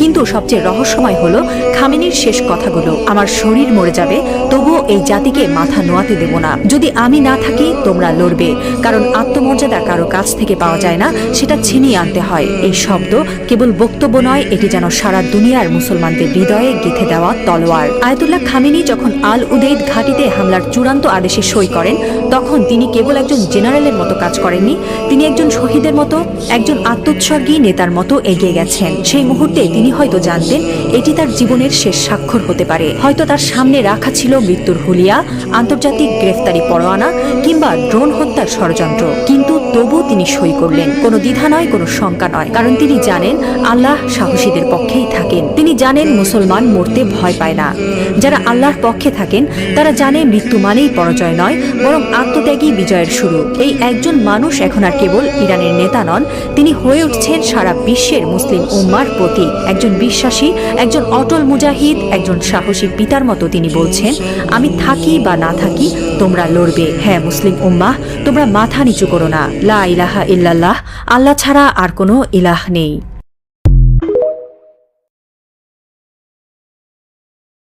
কিন্তু সবচেয়ে রহস্যময় হলো খামেনির শেষ কথাগুলো, আমার শরীর মরে যাবে তবুও এই জাতিকে মাথা নোয়াতে দেব না। যদি আমি না থাকি তোমরা লড়বে, কারণ আত্মমর্যাদা কারো কাছ থেকে পাওয়া যায় না, সেটা ছিনিয়ে আনতে হয়। এই শব্দ কেবল বক্তব্য নয়, এটি যেন সারা দুনিয়ার মুসলমানদের হৃদয়ে গেঁথে দেওয়া তলোয়ার। আয়াতুল্লাহ খামেনি যখন আল উদেইদ ঘাঁটিতে হামলার চূড়ান্ত আদেশে সই করেন, তখন তিনি কেবল একজন জেনারেলের মতো কাজ করেননি, তিনি একজন শহীদের মতো, একজন আত্মোৎসর্গী নেতার মতো এগিয়ে গেছেন। সেই মুহূর্তে তিনি হয়তো জানতেন এটি তার জীবনের শেষ স্বাক্ষর হতে পারে। হয়তো তার সামনে রাখা ছিল মৃত্যুর হুলিয়া, আন্তর্জাতিক গ্রেফতারি পরোয়ানা কিংবা ড্রোন হত্যার ষড়যন্ত্র, কিন্তু তবু তিনি সই করলেন। কোনো দ্বিধা নয়, কোনো শঙ্কা নয়, কারণ তিনি জানেন আল্লাহ সাহসীদের পক্ষেই থাকেন। তিনি জানেন মুসলমান মরতে ভয় পায় না। যারা আল্লাহর পক্ষে থাকেন তারা জানে মৃত্যু মানেই পরাজয় নয়, বরং আত্মত্যাগী বিজয়ের শুরু। এই একজন মানুষ এখন আর কেবল ইরানের নেতা নন, তিনি হয়ে উঠছেন সারা বিশ্বের মুসলিম উম্মার প্রতীক। একজন বিশ্বাসী, একজন অটল মুজাহিদ, একজন সাহসী পিতার মতো তিনি বলছেন, আমি থাকি বা না থাকি তোমরা লড়বে। হ্যাঁ মুসলিম উম্মাহ, তোমরা মাথা নিচু করো না। লা ইলাহা ইল্লাল্লাহ, আল্লাহ ছাড়া আর কোনো ইলাহ নেই।